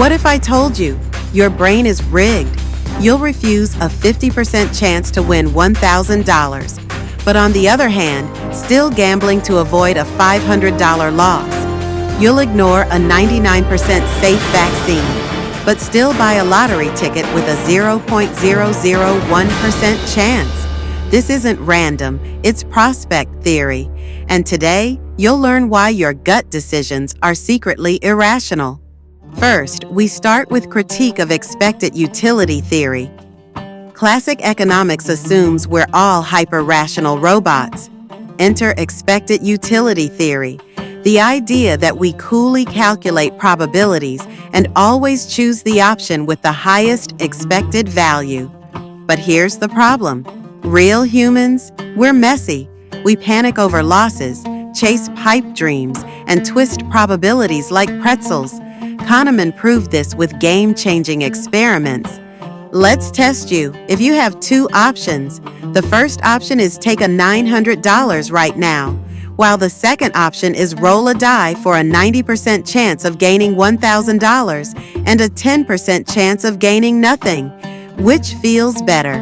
What if I told you your brain is rigged? You'll refuse a 50% chance to win $1,000, but on the other hand, still gambling to avoid a $500 loss. You'll ignore a 99% safe vaccine, but still buy a lottery ticket with a 0.001% chance. This isn't random, it's prospect theory. And today, you'll learn why your gut decisions are secretly irrational. First, we start with critique of expected utility theory. Classic economics assumes we're all hyper-rational robots. Enter expected utility theory, the idea that we coolly calculate probabilities and always choose the option with the highest expected value. But here's the problem. Real humans, we're messy. We panic over losses, chase pipe dreams, and twist probabilities like pretzels. Kahnema proved this with game-changing experiments. Let's test you. If you have two options, the first option is take a $900 right now, while the second option is roll a die for a 90% chance of gaining $1,000 and a 10% chance of gaining nothing. Which feels better?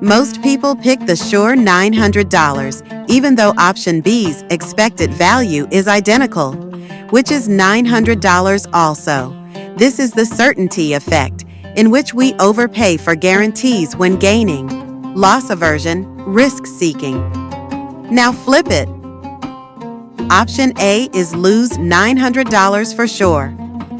Most people pick the sure $900, even though option B's expected value is identical, which is $900 also. This is the certainty effect, in which we overpay for guarantees when gaining. Loss aversion, risk-seeking. Now flip it. Option A is lose $900 for sure.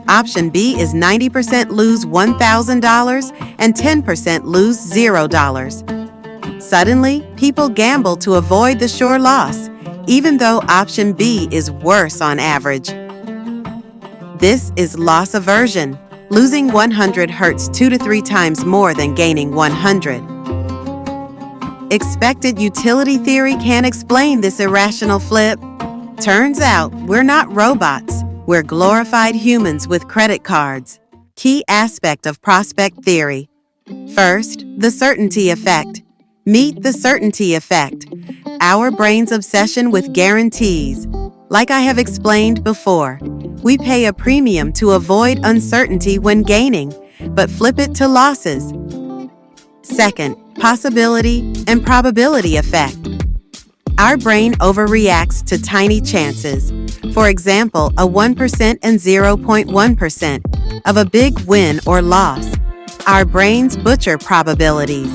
Option B is 90% lose $1,000 and 10% lose $0. Suddenly, people gamble to avoid the sure loss, even though option B is worse on average. This is loss aversion. Losing 100 hurts 2 to 3 times more than gaining 100. Expected utility theory can't explain this irrational flip. Turns out, we're not robots. We're glorified humans with credit cards. Key aspect of prospect theory. First, the certainty effect. Meet the certainty effect. Our brain's obsession with guarantees. Like I have explained before, we pay a premium to avoid uncertainty when gaining, but flip it to losses. Second, possibility and probability effect. Our brain overreacts to tiny chances. For example, a 1% and 0.1% of a big win or loss. Our brains butcher probabilities.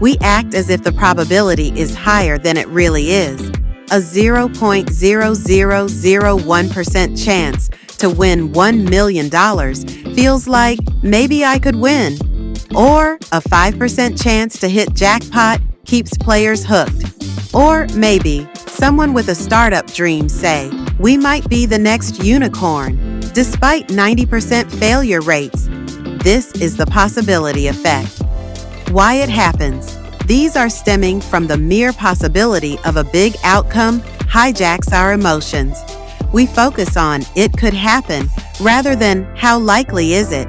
We act as if the probability is higher than it really is. A 0.0001% chance to win $1 million feels like maybe I could win. Or a 5% chance to hit jackpot keeps players hooked. Or maybe someone with a startup dream say, we might be the next unicorn, despite 90% failure rates. This is the possibility effect. Why it happens. These are stemming from the mere possibility of a big outcome hijacks our emotions. We focus on it could happen rather than how likely is it.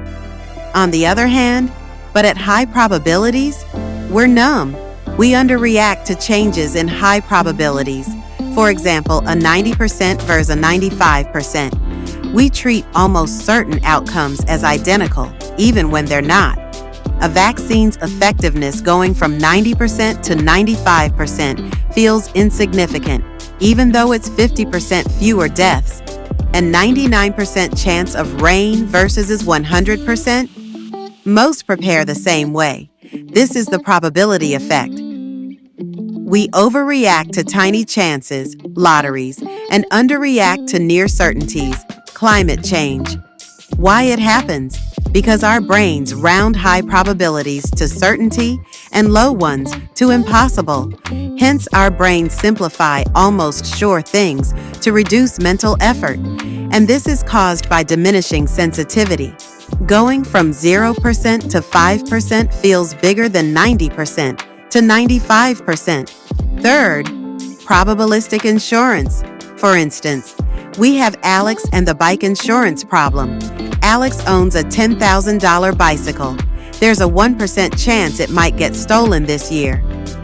On the other hand, but at high probabilities, we're numb. We underreact to changes in high probabilities. For example, a 90% versus a 95%. We treat almost certain outcomes as identical, even when they're not. A vaccine's effectiveness going from 90% to 95% feels insignificant, even though it's 50% fewer deaths. And 99% chance of rain versus is 100%? Most prepare the same way. This is the probability effect. We overreact to tiny chances, lotteries, and underreact to near certainties, climate change. Why it happens? Because our brains round high probabilities to certainty and low ones to impossible. Hence, our brains simplify almost sure things to reduce mental effort. And this is caused by diminishing sensitivity. Going from 0% to 5% feels bigger than 90% to 95%. Third, probabilistic insurance. For instance, we have Alex and the bike insurance problem. Alex owns a $10,000 bicycle. There's a 1% chance it might get stolen this year.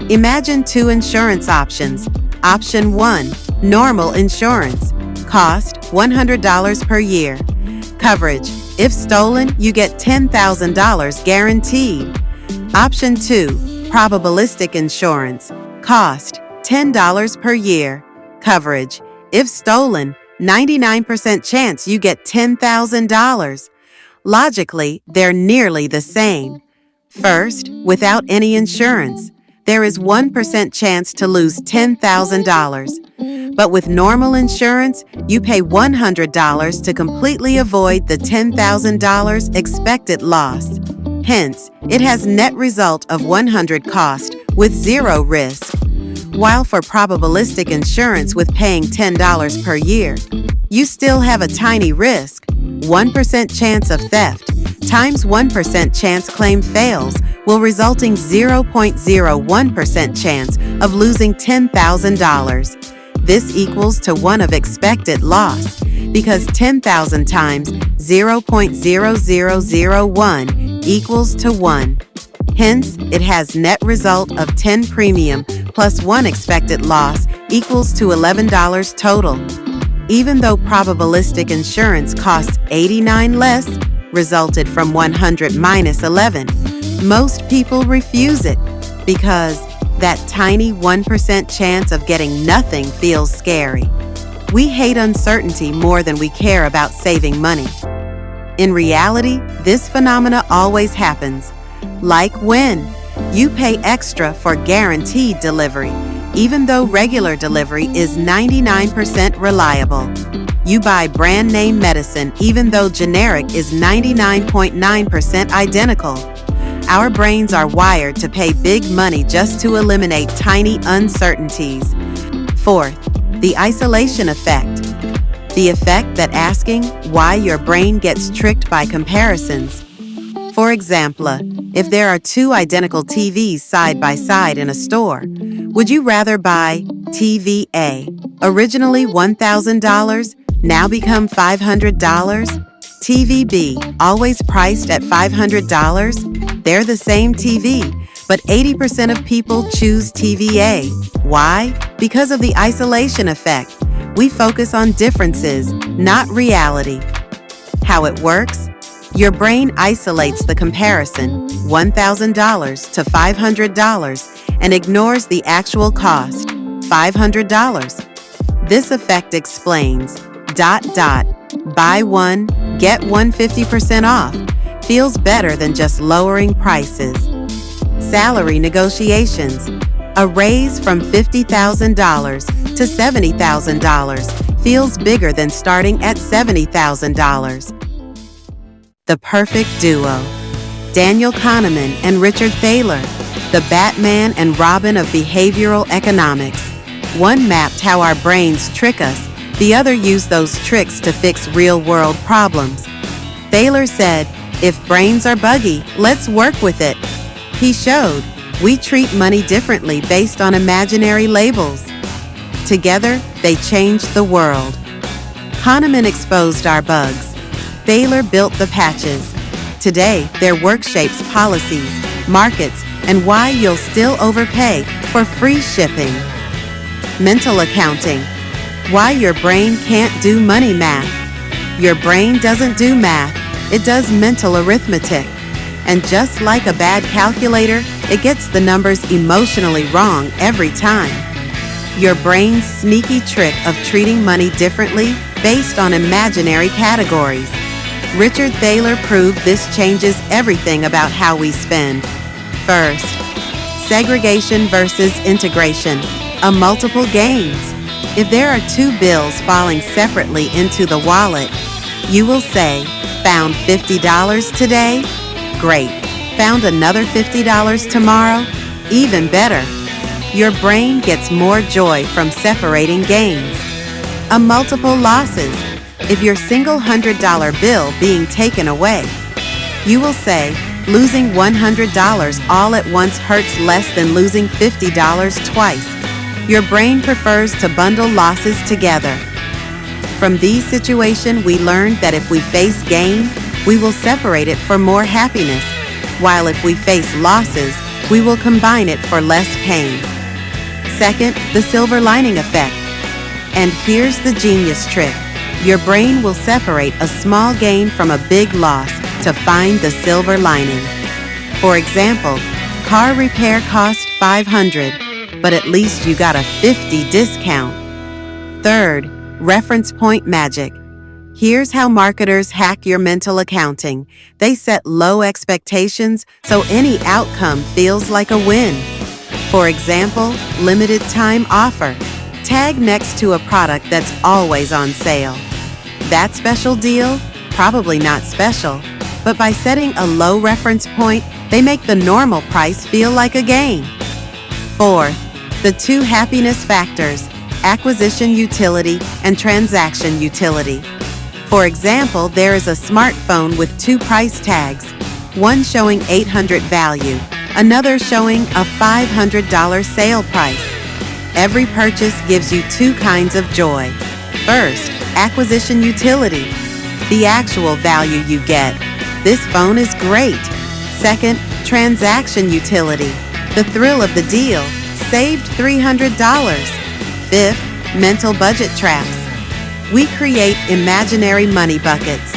Imagine two insurance options. Option 1, normal insurance. Cost, $100 per year. Coverage, if stolen, you get $10,000 guaranteed. Option 2, probabilistic insurance. Cost, $10 per year. Coverage, if stolen, 99% chance you get $10,000. Logically, they're nearly the same. First, without any insurance, there is 1% chance to lose $10,000. But with normal insurance, you pay $100 to completely avoid the $10,000 expected loss. Hence, it has net result of $100 cost with 0 risk. While for probabilistic insurance with paying $10 per year, you still have a tiny risk. 1% chance of theft times 1% chance claim fails will resulting 0.01% chance of losing $10,000. This equals to 1 of expected loss because 10,000 times 0.0001 equals to 1. Hence, it has net result of 10 premium plus 1 expected loss equals to $11 total. Even though probabilistic insurance costs $89 less, resulted from 100 minus 11, most people refuse it because that tiny 1% chance of getting nothing feels scary. We hate uncertainty more than we care about saving money. In reality, this phenomena always happens. Like when you pay extra for guaranteed delivery, even though regular delivery is 99% reliable. You buy brand name medicine even though generic is 99.9% identical. Our brains are wired to pay big money just to eliminate tiny uncertainties. Fourth, the isolation effect. The effect that asking why your brain gets tricked by comparisons. For example, if there are 2 identical TVs side by side in a store, would you rather buy TV A, originally $1,000, now become $500? TV B, always priced at $500? They're the same TV, but 80% of people choose TV A. Why? Because of the isolation effect. We focus on differences, not reality. How it works? Your brain isolates the comparison, $1,000 to $500, and ignores the actual cost, $500. This effect explains, buy one, get one 50% off, feels better than just lowering prices. Salary negotiations. A raise from $50,000 to $70,000 feels bigger than starting at $70,000. The perfect duo. Daniel Kahnema and Richard Thaler, the Batman and Robin of behavioral economics. One mapped how our brains trick us, the other used those tricks to fix real-world problems. Thaler said, "If brains are buggy, let's work with it." He showed, we treat money differently based on imaginary labels. Together, they changed the world. Kahnema exposed our bugs. Thaler built the patches. Today, their work shapes policies, markets, and why you'll still overpay for free shipping. Mental accounting. Why your brain can't do money math. Your brain doesn't do math, it does mental arithmetic. And just like a bad calculator, it gets the numbers emotionally wrong every time. Your brain's sneaky trick of treating money differently based on imaginary categories. Richard Thaler proved this changes everything about how we spend. First, segregation versus integration, a multiple gains. If there are 2 bills falling separately into the wallet, you will say, "Found $50 today? Great. Found another $50 tomorrow? Even better." Your brain gets more joy from separating gains. A multiple losses. If your single $100 bill being taken away, you will say, "Losing $100 all at once hurts less than losing $50 twice." Your brain prefers to bundle losses together. From these situations, we learned that if we face gain, we will separate it for more happiness, while if we face losses, we will combine it for less pain. Second, the silver lining effect. And here's the genius trick. Your brain will separate a small gain from a big loss to find the silver lining. For example, car repair cost $500, but at least you got a $50 discount. Third, reference point magic. Here's how marketers hack your mental accounting. They set low expectations so any outcome feels like a win. For example, limited time offer. Tag next to a product that's always on sale. That special deal? Probably not special, but by setting a low reference point, they make the normal price feel like a gain. Fourth, the two happiness factors: acquisition utility and transaction utility. For example, there is a smartphone with two price tags, one showing $800 value, another showing a $500 sale price. Every purchase gives you two kinds of joy. First, acquisition utility, the actual value you get. This phone is great. Second, transaction utility, the thrill of the deal, saved $300. Fifth, mental budget traps. We create imaginary money buckets.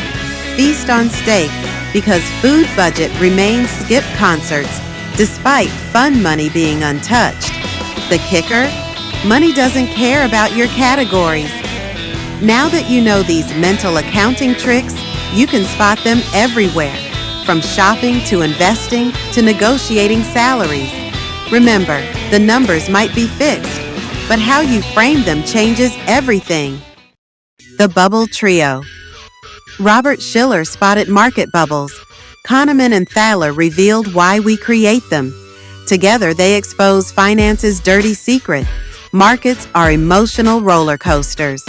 Feast on steak because food budget remains skip concerts despite fun money being untouched. The kicker? Money doesn't care about your categories. Now that you know these mental accounting tricks, you can spot them everywhere, from shopping to investing to negotiating salaries. Remember, the numbers might be fixed, but how you frame them changes everything. The Bubble Trio. Robert Shiller spotted market bubbles. Kahnema and Thaler revealed why we create them. Together, they expose finance's dirty secret. Markets are emotional roller coasters.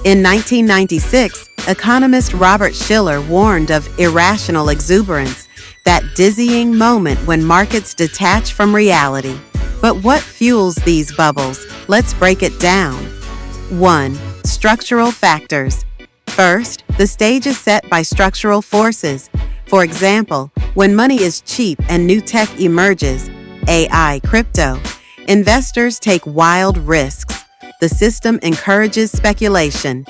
In 1996, economist Robert Shiller warned of irrational exuberance, that dizzying moment when markets detach from reality. But what fuels these bubbles? Let's break it down. 1. Structural factors. First, the stage is set by structural forces. For example, when money is cheap and new tech emerges, AI, crypto, investors take wild risks. The system encourages speculation.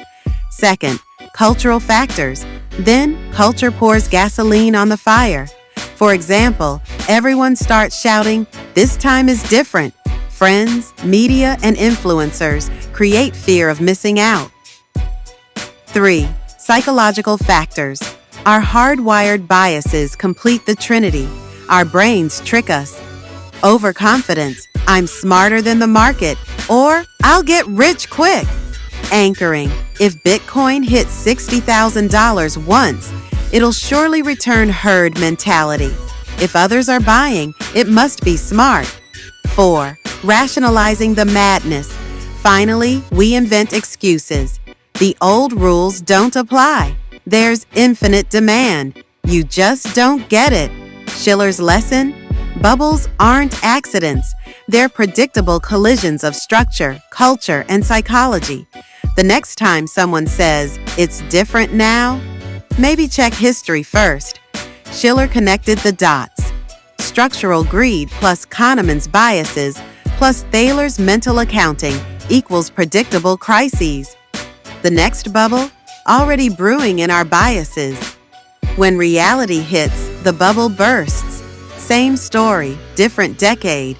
Second, cultural factors. Then, culture pours gasoline on the fire. For example, everyone starts shouting, "This time is different." Friends, media, and influencers create fear of missing out. 3. Psychological factors. Our hardwired biases complete the trinity. Our brains trick us. Overconfidence, "I'm smarter than the market," or "I'll get rich quick." Anchoring, if Bitcoin hits $60,000 once, it'll surely return herd mentality. If others are buying, it must be smart. 4. Rationalizing the madness. Finally, we invent excuses. The old rules don't apply. There's infinite demand. You just don't get it. Shiller's lesson? Bubbles aren't accidents. They're predictable collisions of structure, culture, and psychology. The next time someone says, "It's different now," maybe check history first. Shiller connected the dots. Structural greed plus Kahnema's biases plus Thaler's mental accounting equals predictable crises. The next bubble? Already brewing in our biases. When reality hits, the bubble bursts. Same story, different decade.